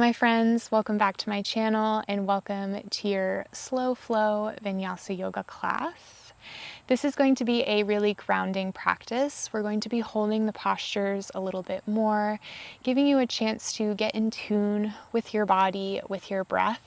my friends, welcome back to my channel and welcome to your slow flow Vinyasa yoga class. This is going to be a really grounding practice. We're going to be holding the postures a little bit more, giving you a chance to get in tune with your body, with your breath,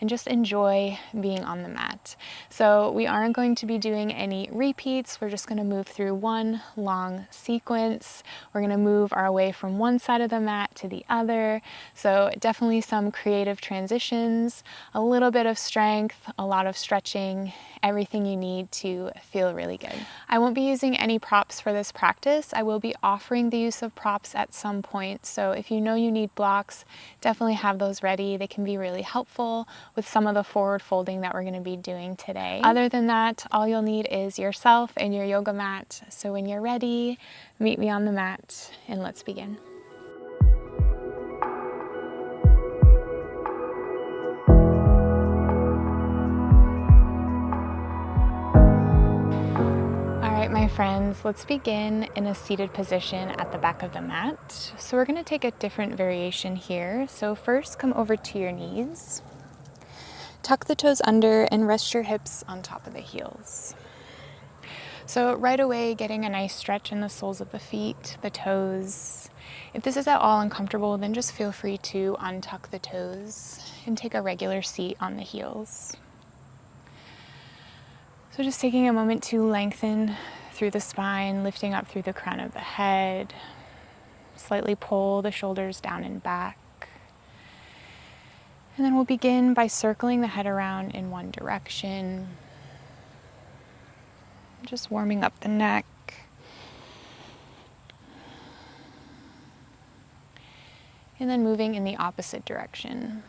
and just enjoy being on the mat. So we aren't going to be doing any repeats. We're just going to move through one long sequence. We're going to move our way from one side of the mat to the other. So definitely some creative transitions, a little bit of strength, a lot of stretching, everything you need to feel really good. I won't be using any props for this practice. I will be offering the use of props at some point. So if you know you need blocks, definitely have those ready. They can be really helpful with some of the forward folding that we're going to be doing today. Other than that, all you'll need is yourself and your yoga mat. So when you're ready, meet me on the mat and let's begin. My friends, let's begin in a seated position at the back of the mat. So we're going to take a different variation here. So first, come over to your knees. Tuck the toes under and rest your hips on top of the heels. So right away, getting a nice stretch in the soles of the feet, the toes. If this is at all uncomfortable, then just feel free to untuck the toes and take a regular seat on the heels. So just taking a moment to lengthen through the spine, lifting up through the crown of the head. Slightly pull the shoulders down and back. And then we'll begin by circling the head around in one direction. Just warming up the neck. And then moving in the opposite direction.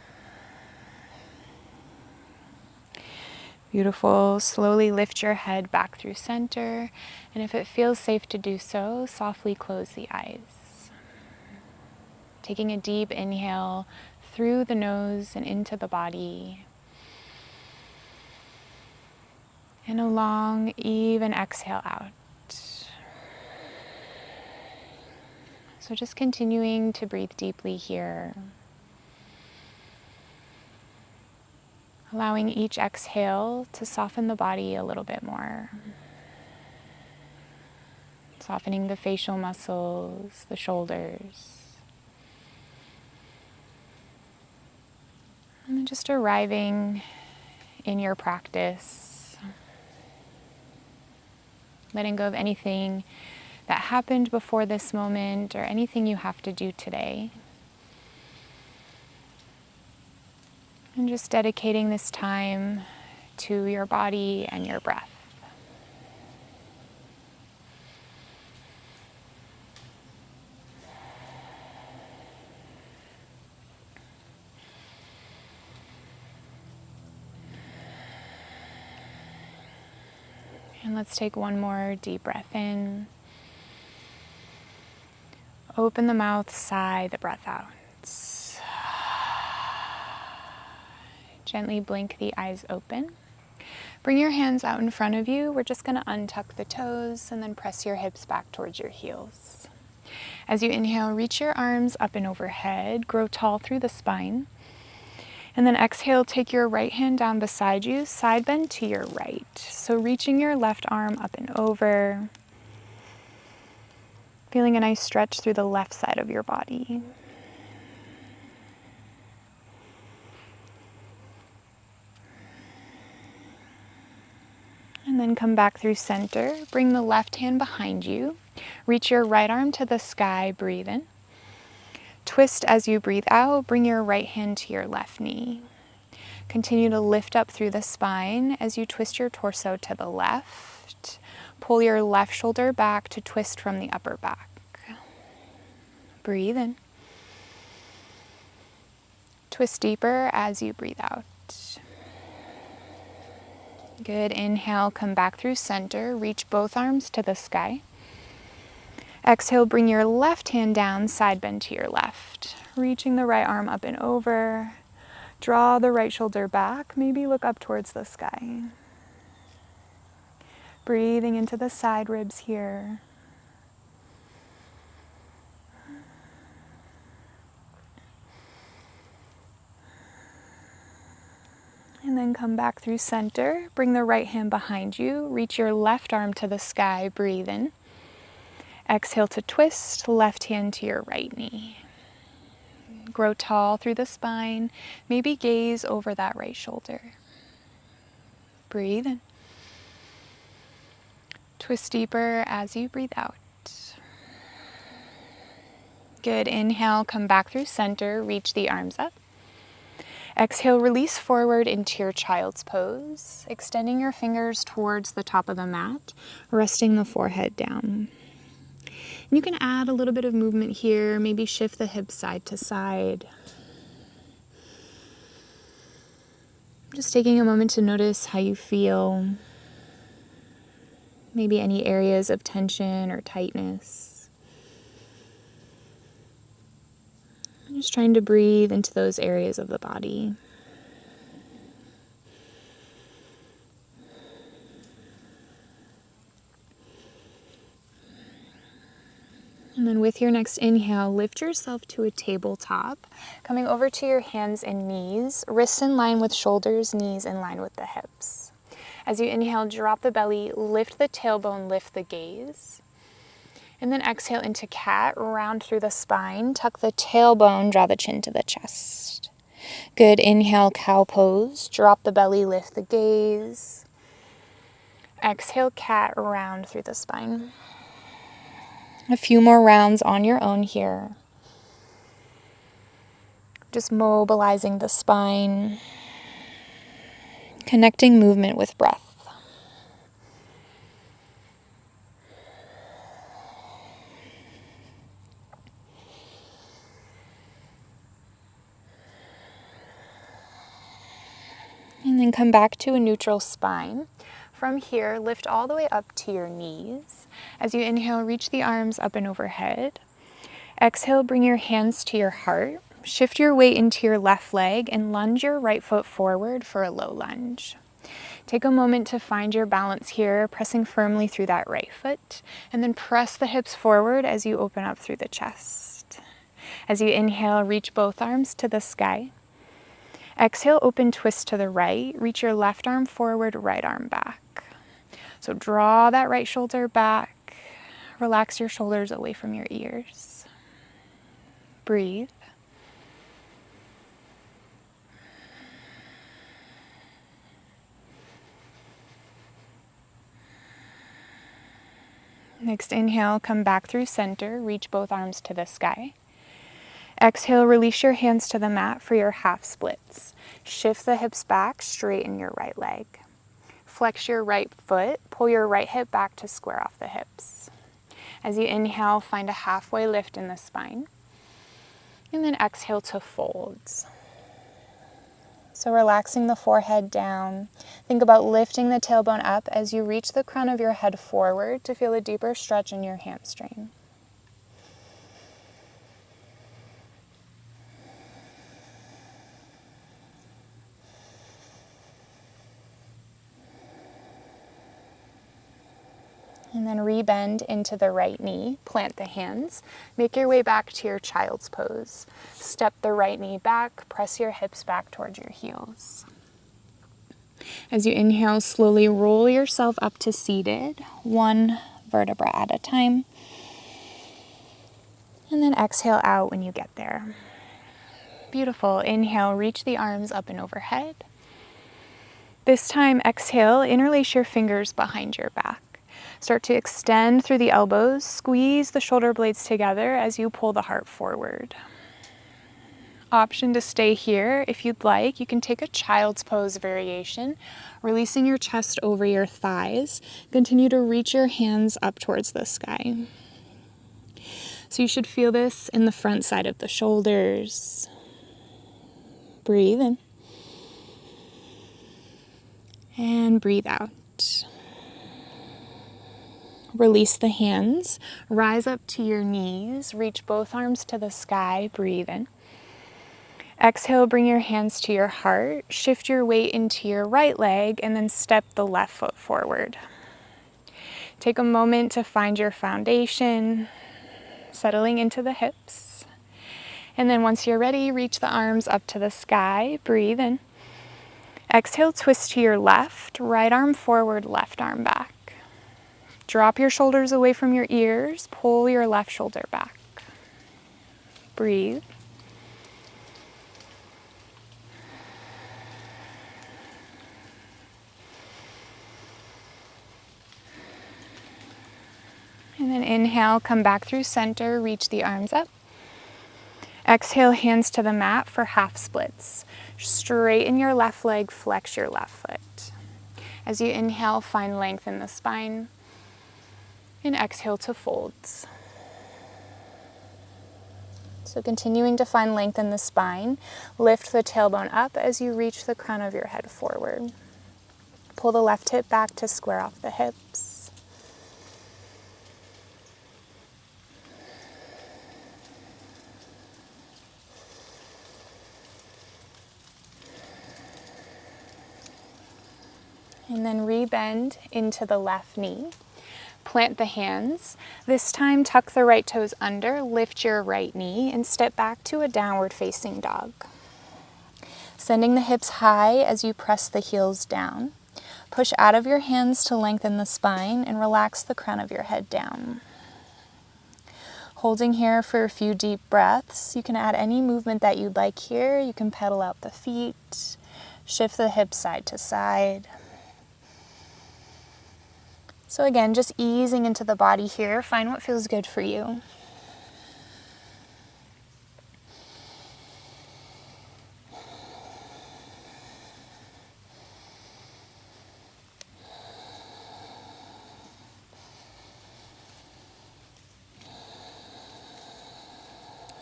Beautiful. Slowly lift your head back through center, and if it feels safe to do so, softly close the eyes. Taking a deep inhale through the nose and into the body, and a long, even exhale out. So just continuing to breathe deeply here. Allowing each exhale to soften the body a little bit more. Softening the facial muscles, the shoulders. And then just arriving in your practice. Letting go of anything that happened before this moment or anything you have to do today. And just dedicating this time to your body and your breath. And let's take one more deep breath in. Open the mouth, sigh the breath out. Gently blink the eyes open. Bring your hands out in front of you. We're just going to untuck the toes and then press your hips back towards your heels. As you inhale, reach your arms up and overhead. Grow tall through the spine. And then exhale, take your right hand down beside you, side bend to your right. So reaching your left arm up and over. Feeling a nice stretch through the left side of your body. And then come back through center. Bring the left hand behind you. Reach your right arm to the sky, breathe in. Twist as you breathe out. Bring your right hand to your left knee. Continue to lift up through the spine as you twist your torso to the left. Pull your left shoulder back to twist from the upper back. Breathe in. Twist deeper as you breathe out. Good. Inhale, come back through center. Reach both arms to the sky. Exhale, bring your left hand down, side bend to your left. Reaching the right arm up and over. Draw the right shoulder back. Maybe look up towards the sky. Breathing into the side ribs here. then come back through center. Bring the right hand behind you. Reach your left arm to the sky. Breathe in. Exhale to twist, left hand to your right knee. Grow tall through the spine. Maybe gaze over that right shoulder. Breathe in. Twist deeper as you breathe out. Good. Inhale, come back through center. Reach the arms up. Exhale, release forward into your child's pose, extending your fingers towards the top of the mat, resting the forehead down. And you can add a little bit of movement here, maybe shift the hips side to side. Just taking a moment to notice how you feel, maybe any areas of tension or tightness. Just trying to breathe into those areas of the body. And then with your next inhale, lift yourself to a tabletop, coming over to your hands and knees, wrists in line with shoulders, knees in line with the hips. As you inhale, drop the belly, lift the tailbone, lift the gaze. And then exhale into cat, round through the spine, tuck the tailbone, draw the chin to the chest. Good. Inhale, cow pose, drop the belly, lift the gaze. Exhale, cat, round through the spine. A few more rounds on your own here. Just mobilizing the spine, connecting movement with breath. And then come back to a neutral spine. From here, lift all the way up to your knees. As you inhale, reach the arms up and overhead. Exhale, bring your hands to your heart. Shift your weight into your left leg and lunge your right foot forward for a low lunge. Take a moment to find your balance here, pressing firmly through that right foot, and then press the hips forward as you open up through the chest. As you inhale, reach both arms to the sky. Exhale, open twist to the right. Reach your left arm forward, right arm back. So draw that right shoulder back. Relax your shoulders away from your ears. Breathe. Next inhale, come back through center. Reach both arms to the sky. Exhale, release your hands to the mat for your half splits. Shift the hips back, straighten your right leg. Flex your right foot, pull your right hip back to square off the hips. As you inhale, find a halfway lift in the spine. And then exhale to folds. So relaxing the forehead down. Think about lifting the tailbone up as you reach the crown of your head forward to feel a deeper stretch in your hamstring. And then rebend into the right knee, plant the hands, make your way back to your child's pose. Step the right knee back, press your hips back towards your heels. As you inhale, slowly roll yourself up to seated, one vertebra at a time. And then exhale out when you get there. Beautiful. Inhale, reach the arms up and overhead. This time, exhale, interlace your fingers behind your back. Start to extend through the elbows, squeeze the shoulder blades together as you pull the heart forward. Option to stay here. If you'd like, you can take a child's pose variation, releasing your chest over your thighs. Continue to reach your hands up towards the sky. So you should feel this in the front side of the shoulders. Breathe in. And breathe out. Release the hands, rise up to your knees, reach both arms to the sky, breathe in. Exhale, bring your hands to your heart, shift your weight into your right leg, and then step the left foot forward. Take a moment to find your foundation, settling into the hips. And then once you're ready, reach the arms up to the sky, breathe in. Exhale, twist to your left, right arm forward, left arm back. Drop your shoulders away from your ears, pull your left shoulder back. Breathe. And then inhale, come back through center, reach the arms up. Exhale, hands to the mat for half splits. Straighten your left leg, flex your left foot. As you inhale, find length in the spine. And exhale to folds. So continuing to find length in the spine, lift the tailbone up as you reach the crown of your head forward. Pull the left hip back to square off the hips. And then rebend into the left knee. Plant the hands. This time tuck the right toes under, lift your right knee, and step back to a downward facing dog. Sending the hips high as you press the heels down. Push out of your hands to lengthen the spine and relax the crown of your head down. Holding here for a few deep breaths. You can add any movement that you'd like here. You can pedal out the feet, shift the hips side to side. So again, just easing into the body here. Find what feels good for you.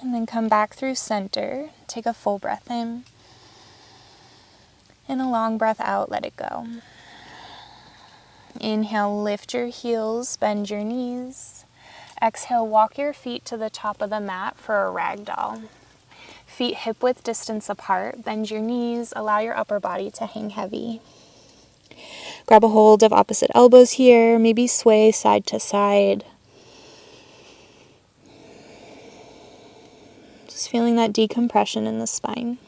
And then come back through center. Take a full breath in. And a long breath out, let it go. Inhale, lift your heels, bend your knees. Exhale, walk your feet to the top of the mat for a ragdoll. Feet hip-width distance apart, bend your knees, allow your upper body to hang heavy. Grab a hold of opposite elbows here, maybe sway side to side. Just feeling that decompression in the spine.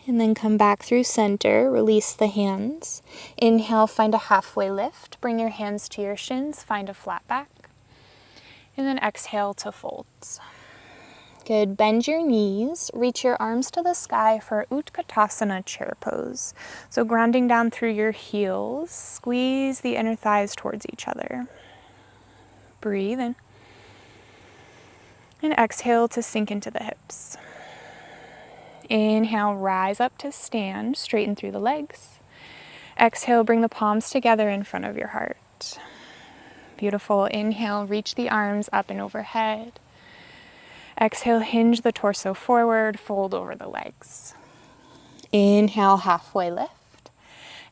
And then come back through center, release the hands. Inhale, find a halfway lift. Bring your hands to your shins, find a flat back. And then exhale to folds. Good, bend your knees, reach your arms to the sky for Utkatasana chair pose. So grounding down through your heels, squeeze the inner thighs towards each other. Breathe in. And exhale to sink into the hips. Inhale, rise up to stand, straighten through the legs. Exhale, bring the palms together in front of your heart. Beautiful. Inhale, reach the arms up and overhead. Exhale, hinge the torso forward, fold over the legs. Inhale, halfway lift.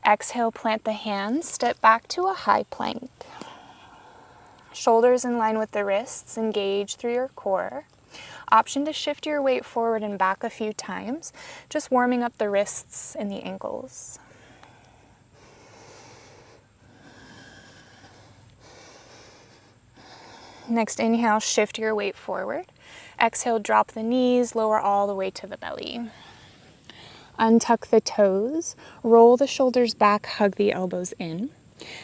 Exhale, plant the hands, step back to a high plank. Shoulders in line with the wrists, engage through your core. Option to shift your weight forward and back a few times, just warming up the wrists and the ankles. Next inhale, shift your weight forward. Exhale, drop the knees, lower all the way to the belly. Untuck the toes, roll the shoulders back, hug the elbows in.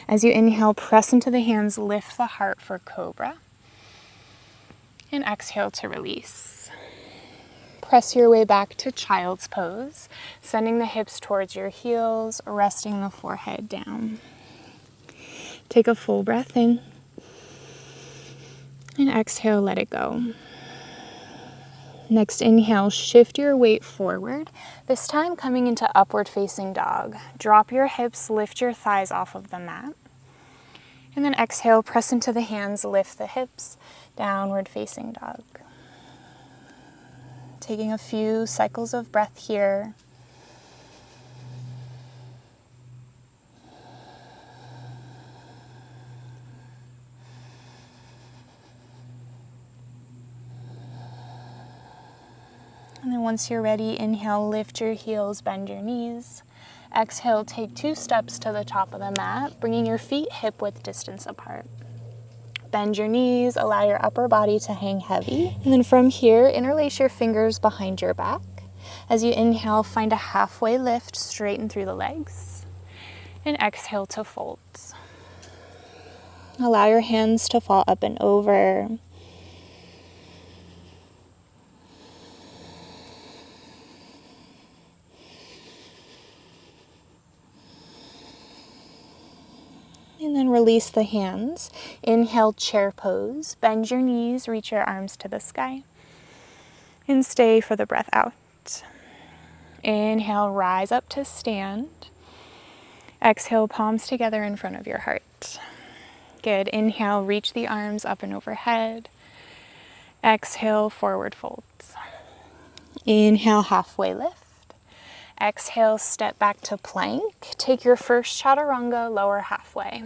As you inhale, press into the hands, lift the heart for cobra. And exhale to release. Press your way back to child's pose, sending the hips towards your heels, resting the forehead down. Take a full breath in. And exhale, let it go. Next inhale, shift your weight forward, this time coming into upward facing dog. Drop your hips, lift your thighs off of the mat. And then exhale, press into the hands, lift the hips, downward facing dog. Taking a few cycles of breath here. And then once you're ready, inhale, lift your heels, bend your knees. Exhale, take 2 steps to the top of the mat, bringing your feet hip-width distance apart. Bend your knees, allow your upper body to hang heavy. And then from here, interlace your fingers behind your back. As you inhale, find a halfway lift, straighten through the legs. And exhale to folds. Allow your hands to fall up and over. And then release the hands. Inhale, chair pose. Bend your knees, reach your arms to the sky. And stay for the breath out. Inhale, rise up to stand. Exhale, palms together in front of your heart. Good. Inhale, reach the arms up and overhead. Exhale, forward folds. Inhale, halfway lift. Exhale, step back to plank. Take your first chaturanga, lower halfway.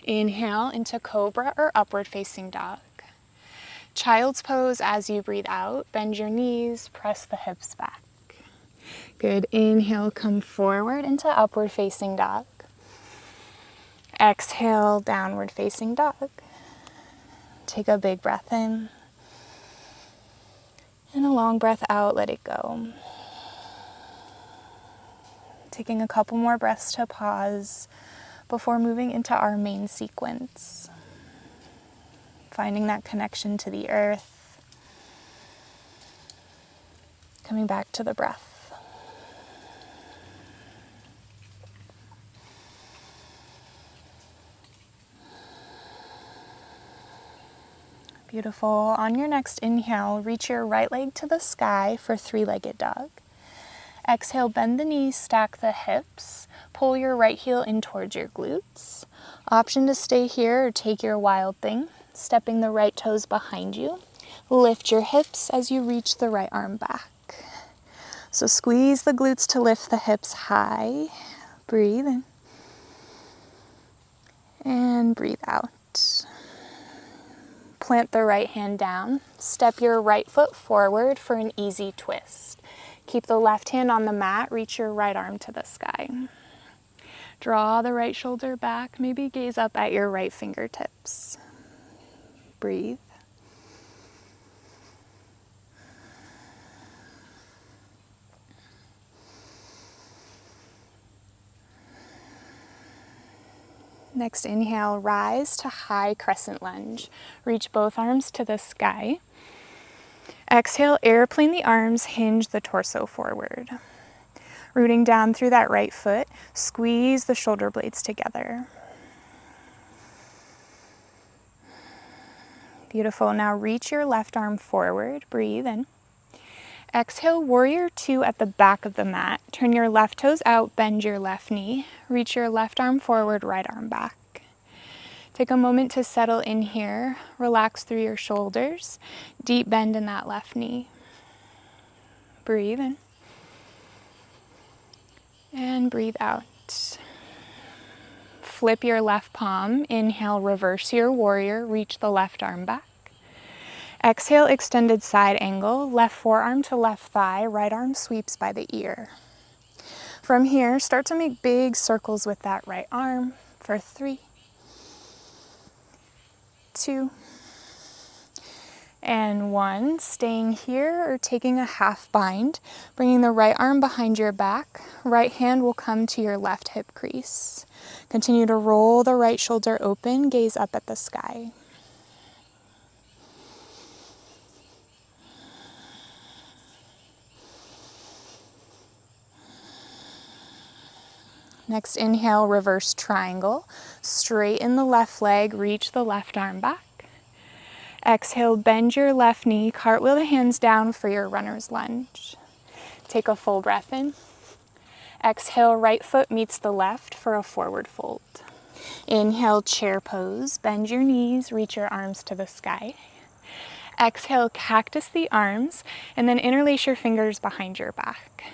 Inhale into cobra or upward facing dog. Child's pose as you breathe out. Bend your knees, press the hips back. Good. Inhale, come forward into upward facing dog. Exhale, downward facing dog. Take a big breath in. And a long breath out, let it go. Taking a couple more breaths to pause before moving into our main sequence. Finding that connection to the earth. Coming back to the breath. Beautiful. On your next inhale, reach your right leg to the sky for three-legged dog. Exhale, bend the knees, stack the hips. Pull your right heel in towards your glutes. Option to stay here or take your wild thing, stepping the right toes behind you. Lift your hips as you reach the right arm back. So squeeze the glutes to lift the hips high. Breathe in. And breathe out. Plant the right hand down. Step your right foot forward for an easy twist. Keep the left hand on the mat, reach your right arm to the sky. Draw the right shoulder back, maybe gaze up at your right fingertips. Breathe. Next inhale, rise to high crescent lunge. Reach both arms to the sky. Exhale, airplane the arms, hinge the torso forward. Rooting down through that right foot, squeeze the shoulder blades together. Beautiful. Now reach your left arm forward. Breathe in. Exhale, warrior two at the back of the mat. Turn your left toes out, bend your left knee. Reach your left arm forward, right arm back. Take a moment to settle in here. Relax through your shoulders. Deep bend in that left knee. Breathe in. And breathe out. Flip your left palm. Inhale, reverse your warrior. Reach the left arm back. Exhale, extended side angle. Left forearm to left thigh. Right arm sweeps by the ear. From here, start to make big circles with that right arm for 3, 2, and 1. Staying here or taking a half bind, bringing the right arm behind your back. Right hand will come to your left hip crease. Continue to roll the right shoulder open, gaze up at the sky. Next inhale, reverse triangle. Straighten the left leg, reach the left arm back. Exhale, bend your left knee, cartwheel the hands down for your runner's lunge. Take a full breath in. Exhale, right foot meets the left for a forward fold. Inhale, chair pose. Bend your knees, reach your arms to the sky. Exhale, cactus the arms, and then interlace your fingers behind your back.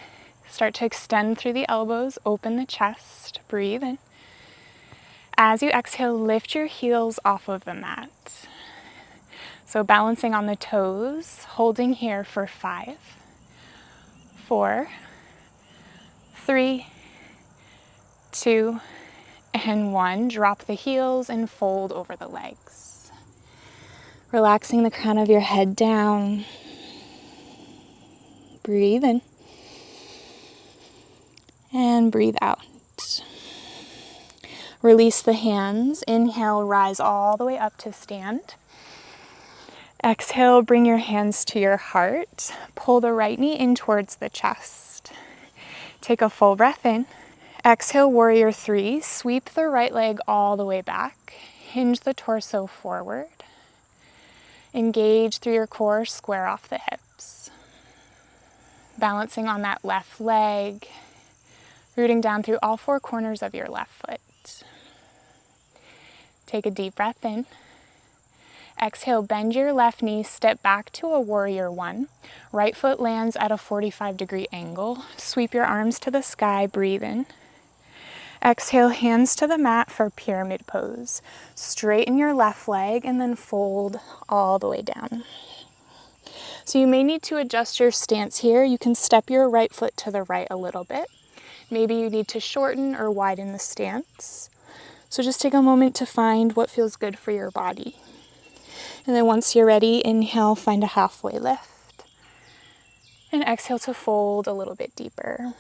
Start to extend through the elbows, open the chest, breathe in. As you exhale, lift your heels off of the mat. So balancing on the toes, holding here for 5, 4, 3, 2, and 1. Drop the heels and fold over the legs. Relaxing the crown of your head down. Breathe in. And breathe out. Release the hands. Inhale, rise all the way up to stand. Exhale, bring your hands to your heart. Pull the right knee in towards the chest. Take a full breath in. Exhale, warrior 3. Sweep the right leg all the way back. Hinge the torso forward. Engage through your core, square off the hips. Balancing on that left leg, rooting down through all 4 corners of your left foot. Take a deep breath in. Exhale, bend your left knee, step back to a warrior 1. Right foot lands at a 45-degree angle. Sweep your arms to the sky, breathe in. Exhale, hands to the mat for pyramid pose. Straighten your left leg and then fold all the way down. So you may need to adjust your stance here. You can step your right foot to the right a little bit. Maybe you need to shorten or widen the stance. So just take a moment to find what feels good for your body. And then once you're ready, inhale, find a halfway lift. And exhale to fold a little bit deeper.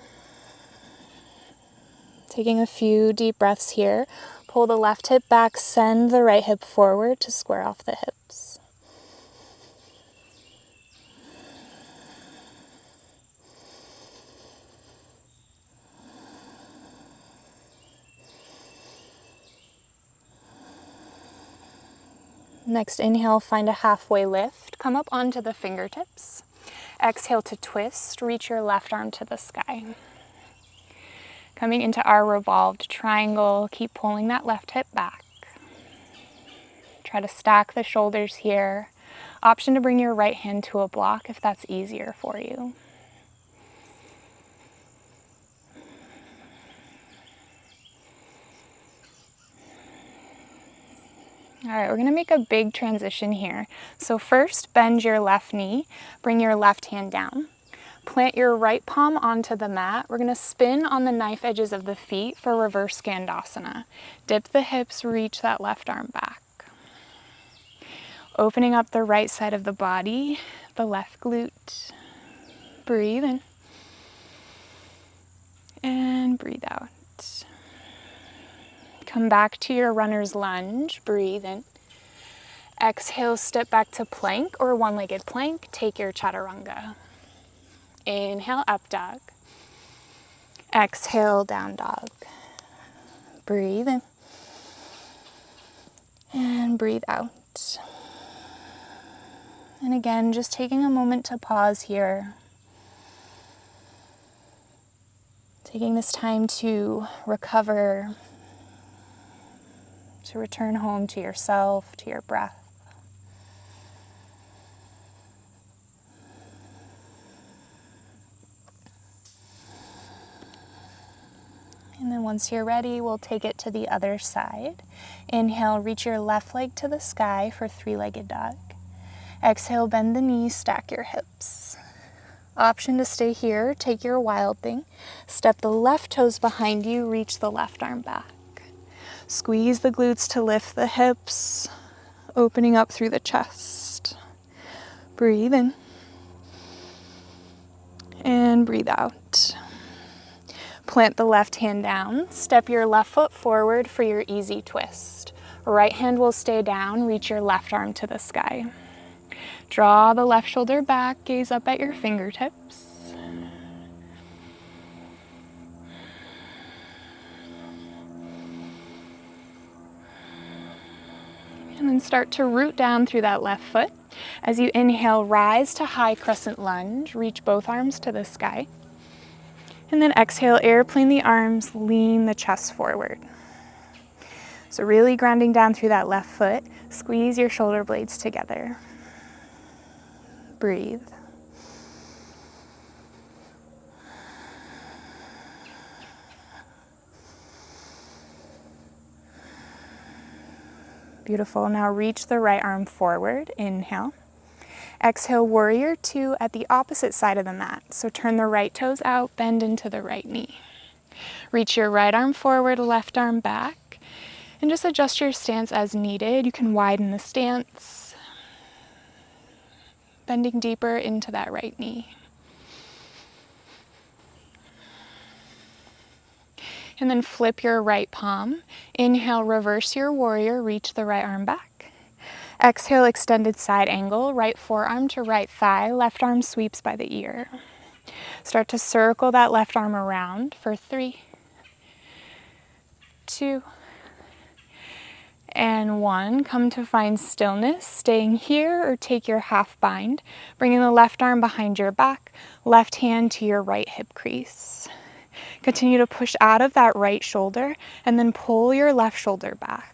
Taking a few deep breaths here. Pull the left hip back, send the right hip forward to square off the hips. Next inhale, find a halfway lift. Come up onto the fingertips. Exhale to twist, reach your left arm to the sky. Coming into our revolved triangle, keep pulling that left hip back. Try to stack the shoulders here. Option to bring your right hand to a block if that's easier for you. All right, we're gonna make a big transition here. So first, bend your left knee, bring your left hand down. Plant your right palm onto the mat. We're gonna spin on the knife edges of the feet for reverse Skandasana. Dip the hips, reach that left arm back. Opening up the right side of the body, the left glute. Breathe in. And breathe out. Come back to your runner's lunge, breathe in. Exhale, step back to plank or one-legged plank, take your chaturanga. Inhale, up dog. Exhale, down dog. Breathe in. And breathe out. And again, just taking a moment to pause here. Taking this time to recover, to return home to yourself, to your breath. And then once you're ready, we'll take it to the other side. Inhale, reach your left leg to the sky for three-legged dog. Exhale, bend the knees, stack your hips. Option to stay here, take your wild thing. Step the left toes behind you, reach the left arm back. Squeeze the glutes to lift the hips, opening up through the chest. Breathe in. And breathe out. Plant the left hand down, step your left foot forward for your easy twist. Right hand will stay down, reach your left arm to the sky. Draw the left shoulder back, gaze up at your fingertips. And then start to root down through that left foot. As you inhale, rise to high crescent lunge, reach both arms to the sky. And then exhale, airplane the arms, lean the chest forward. So really grounding down through that left foot, squeeze your shoulder blades together. Breathe. Beautiful. Now reach the right arm forward. Inhale. Exhale, warrior two at the opposite side of the mat. So turn the right toes out, bend into the right knee. Reach your right arm forward, left arm back, and just adjust your stance as needed. You can widen the stance, bending deeper into that right knee. And then flip your right palm. Inhale, reverse your warrior, reach the right arm back. Exhale, extended side angle, right forearm to right thigh, left arm sweeps by the ear. Start to circle that left arm around for 3, 2, and 1. Come to find stillness, staying here, or take your half bind, bringing the left arm behind your back, left hand to your right hip crease. Continue to push out of that right shoulder and then pull your left shoulder back.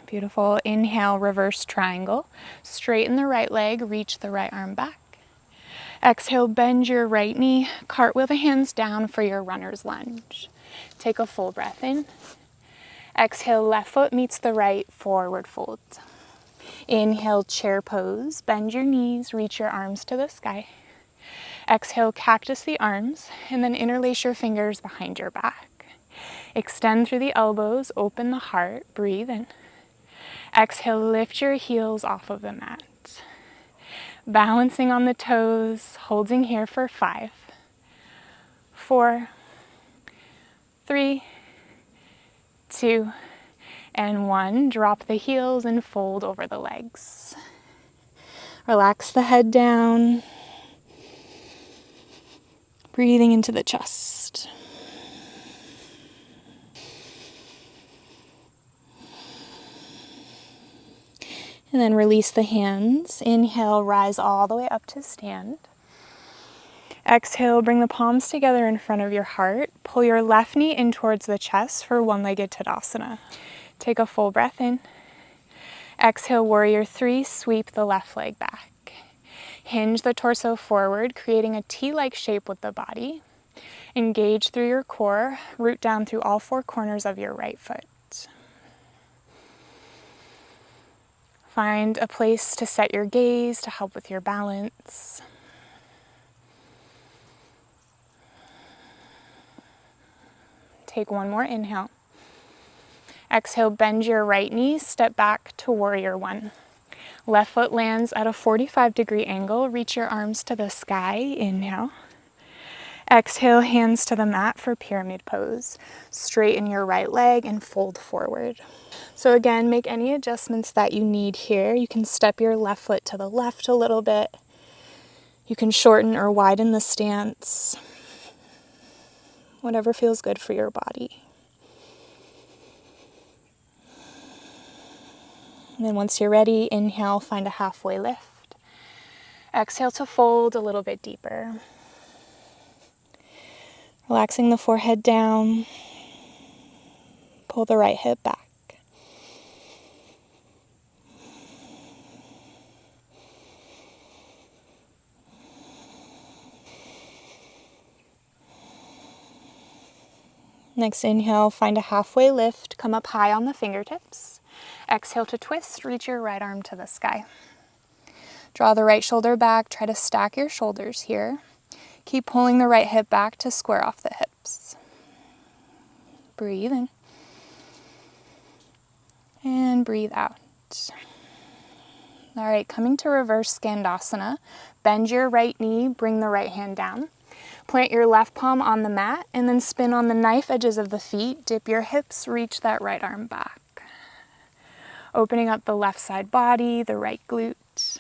Beautiful. Inhale, reverse triangle. Straighten the right leg, reach the right arm back. Exhale, bend your right knee, cartwheel the hands down for your runner's lunge. Take a full breath in. Exhale, left foot meets the right, forward fold. Inhale, chair pose, bend your knees, reach your arms to the sky. Exhale, cactus the arms, and then interlace your fingers behind your back. Extend through the elbows, open the heart, breathe in. Exhale, lift your heels off of the mat. Balancing on the toes, holding here for 5, 4, 3, 2, and 1. Drop the heels and fold over the legs. Relax the head down. Breathing into the chest. And then release the hands. Inhale, rise all the way up to stand. Exhale, bring the palms together in front of your heart. Pull your left knee in towards the chest for one-legged Tadasana. Take a full breath in. Exhale, warrior 3, sweep the left leg back. Hinge the torso forward, creating a T-like shape with the body. Engage through your core, root down through all 4 corners of your right foot. Find a place to set your gaze to help with your balance. Take one more inhale. Exhale, bend your right knee, step back to warrior 1. Left foot lands at a 45-degree angle. Reach your arms to the sky. Inhale. Exhale, hands to the mat for pyramid pose. Straighten your right leg and fold forward. So again, make any adjustments that you need here. You can step your left foot to the left a little bit. You can shorten or widen the stance. Whatever feels good for your body. And then once you're ready, inhale, find a halfway lift. Exhale to fold a little bit deeper. Relaxing the forehead down. Pull the right hip back. Next inhale, find a halfway lift. Come up high on the fingertips. Exhale to twist, reach your right arm to the sky. Draw the right shoulder back, try to stack your shoulders here. Keep pulling the right hip back to square off the hips. Breathe in. And breathe out. All right, coming to reverse Skandasana. Bend your right knee, bring the right hand down. Plant your left palm on the mat and then spin on the knife edges of the feet. Dip your hips, reach that right arm back. Opening up the left side body, the right glute.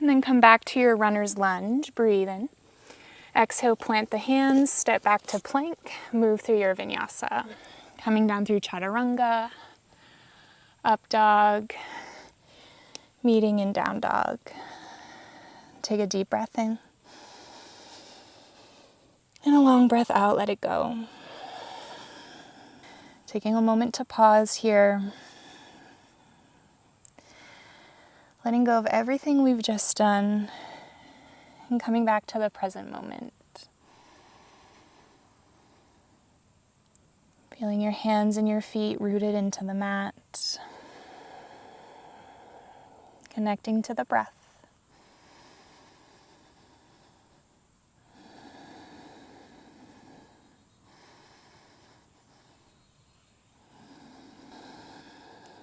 And then come back to your runner's lunge. Breathe in. Exhale, plant the hands, step back to plank, move through your vinyasa. Coming down through chaturanga, up dog, meeting in down dog. Take a deep breath in. And a long breath out, let it go. Taking a moment to pause here. Letting go of everything we've just done. and coming back to the present moment. Feeling your hands and your feet rooted into the mat. Connecting to the breath.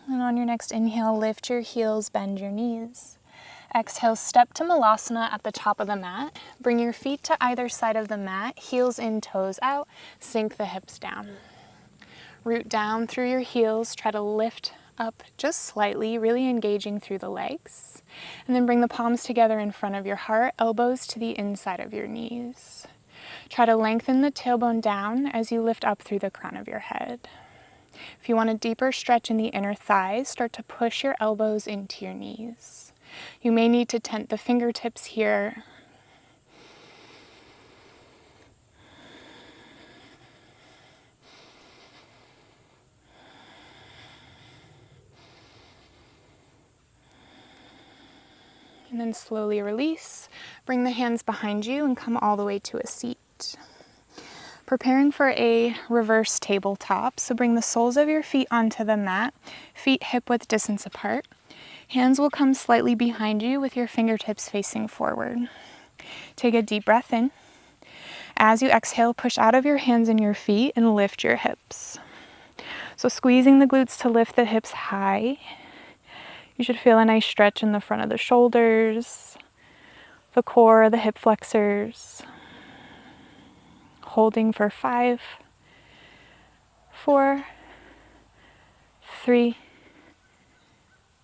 And on your next inhale, lift your heels, bend your knees. Exhale, step to Malasana at the top of the mat. Bring your feet to either side of the mat, heels in, toes out. Sink the hips down. Root down through your heels. Try to lift up just slightly, really engaging through the legs. And then bring the palms together in front of your heart, elbows to the inside of your knees. Try to lengthen the tailbone down as you lift up through the crown of your head. If you want a deeper stretch in the inner thighs, start to push your elbows into your knees. You may need to tent the fingertips here. And then slowly release. Bring the hands behind you and come all the way to a seat. Preparing for a reverse tabletop, so bring the soles of your feet onto the mat, feet hip-width distance apart. Hands will come slightly behind you with your fingertips facing forward. Take a deep breath in. As you exhale, push out of your hands and your feet and lift your hips. So squeezing the glutes to lift the hips high. You should feel a nice stretch in the front of the shoulders, the core, the hip flexors. Holding for 5, 4, 3,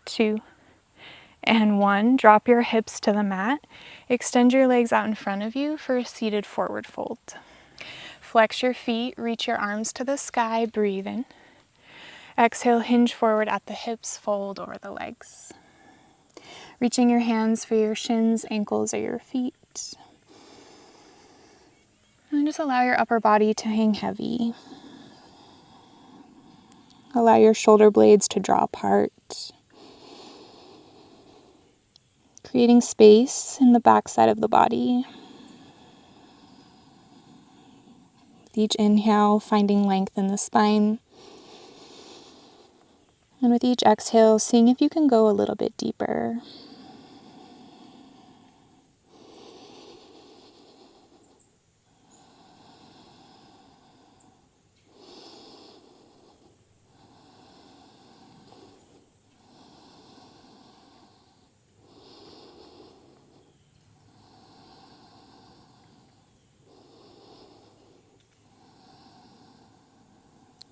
2, and 1. Drop your hips to the mat. Extend your legs out in front of you for a seated forward fold. Flex your feet, reach your arms to the sky, breathe in. Exhale, hinge forward at the hips, fold over the legs. Reaching your hands for your shins, ankles, or your feet. And just allow your upper body to hang heavy. Allow your shoulder blades to draw apart. Creating space in the backside of the body. With each inhale, finding length in the spine. And with each exhale, seeing if you can go a little bit deeper.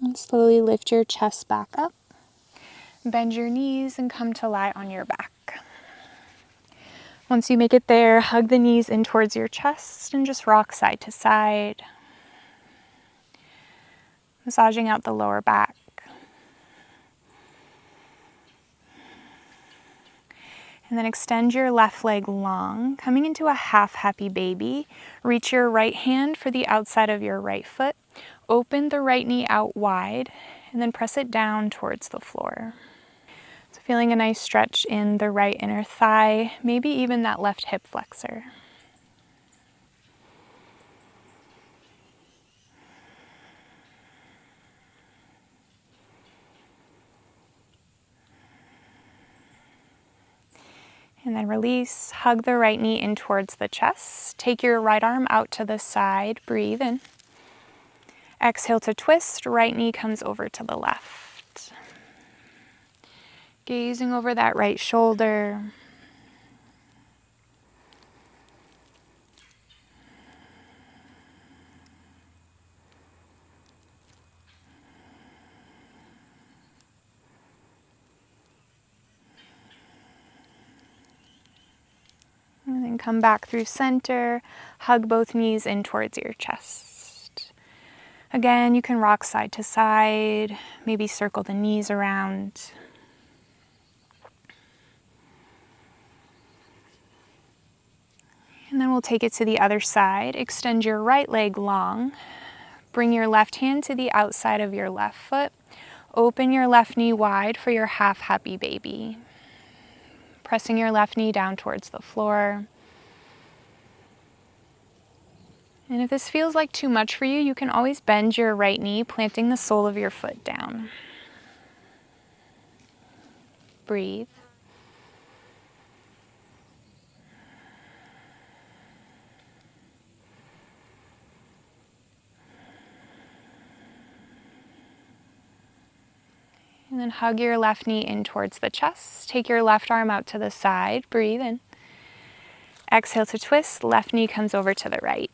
And slowly lift your chest back up. Bend your knees and come to lie on your back. Once you make it there, hug the knees in towards your chest and just rock side to side. Massaging out the lower back. And then extend your left leg long, coming into a half happy baby. Reach your right hand for the outside of your right foot. Open the right knee out wide and then press it down towards the floor. So feeling a nice stretch in the right inner thigh, maybe even that left hip flexor. And then release, hug the right knee in towards the chest. Take your right arm out to the side, breathe in. Exhale to twist, right knee comes over to the left. Gazing over that right shoulder. And then come back through center, hug both knees in towards your chest. Again, you can rock side to side, maybe circle the knees around. And then we'll take it to the other side. Extend your right leg long. Bring your left hand to the outside of your left foot. Open your left knee wide for your half happy baby. Pressing your left knee down towards the floor. And if this feels like too much for you, you can always bend your right knee, planting the sole of your foot down. Breathe. And then hug your left knee in towards the chest. Take your left arm out to the side. Breathe in. Exhale to twist. Left knee comes over to the right.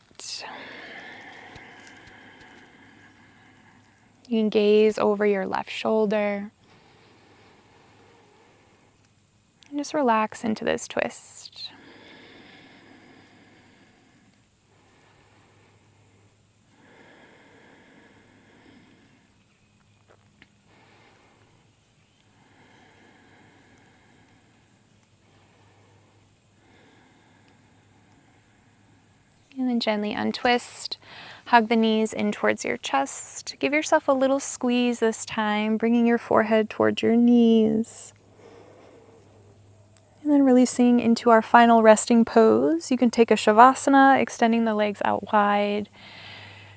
You can gaze over your left shoulder. And just relax into this twist. And then gently untwist. Hug the knees in towards your chest. Give yourself a little squeeze this time, bringing your forehead towards your knees. And then releasing into our final resting pose. You can take a Shavasana, extending the legs out wide.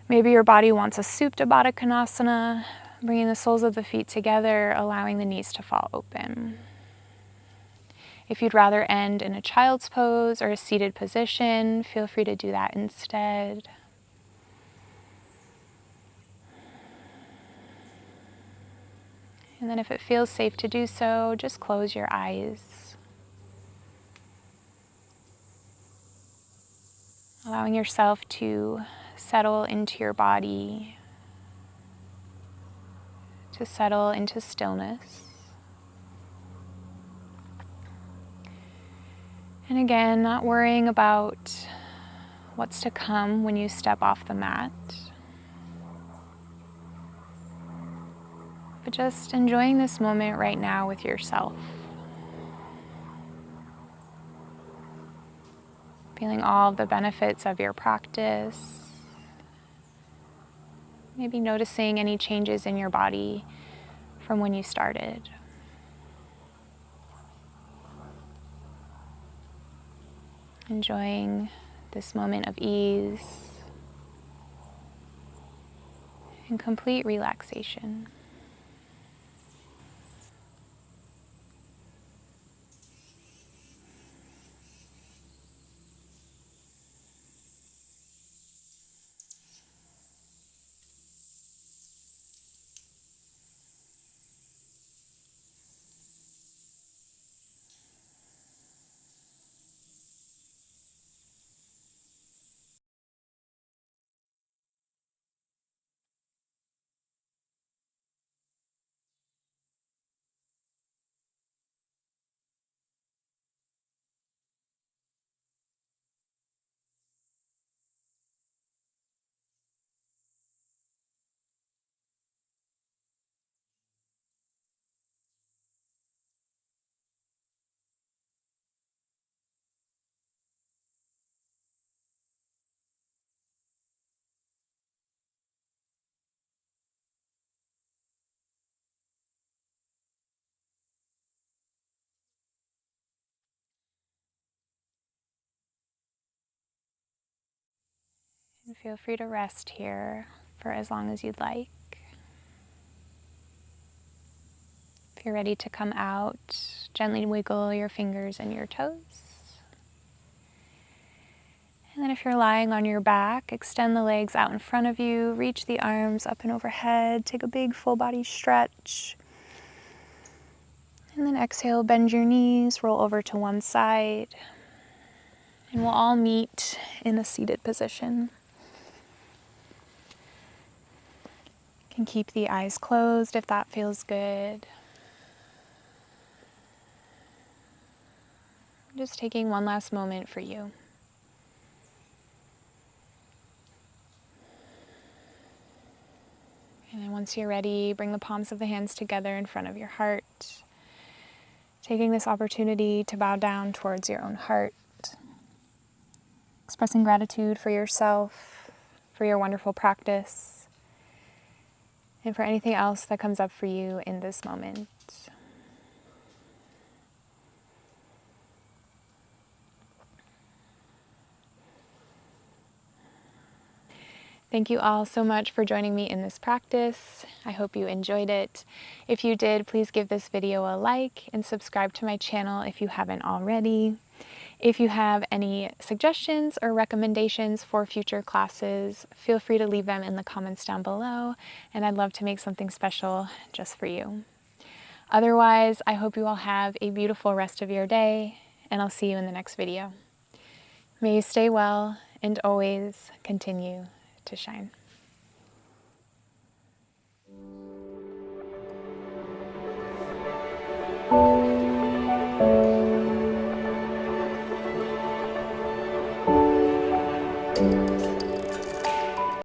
Maybe your body wants a Supta Baddha Konasana, bringing the soles of the feet together, allowing the knees to fall open. If you'd rather end in a child's pose or a seated position, feel free to do that instead. And then if it feels safe to do so, just close your eyes. Allowing yourself to settle into your body, to settle into stillness. And again, not worrying about what's to come when you step off the mat, but just enjoying this moment right now with yourself. Feeling all of the benefits of your practice. Maybe noticing any changes in your body from when you started. Enjoying this moment of ease and complete relaxation. And feel free to rest here for as long as you'd like. If you're ready to come out, gently wiggle your fingers and your toes. And then if you're lying on your back, extend the legs out in front of you, reach the arms up and overhead, take a big full body stretch. And then exhale, bend your knees, roll over to one side. And we'll all meet in a seated position. You can keep the eyes closed if that feels good. Just taking one last moment for you. And then once you're ready, bring the palms of the hands together in front of your heart. Taking this opportunity to bow down towards your own heart. Expressing gratitude for yourself, for your wonderful practice, and for anything else that comes up for you in this moment. Thank you all so much for joining me in this practice. I hope you enjoyed it. If you did, please give this video a like and subscribe to my channel if you haven't already. If you have any suggestions or recommendations for future classes, feel free to leave them in the comments down below, and I'd love to make something special just for you. Otherwise, I hope you all have a beautiful rest of your day, and I'll see you in the next video. May you stay well and always continue to shine.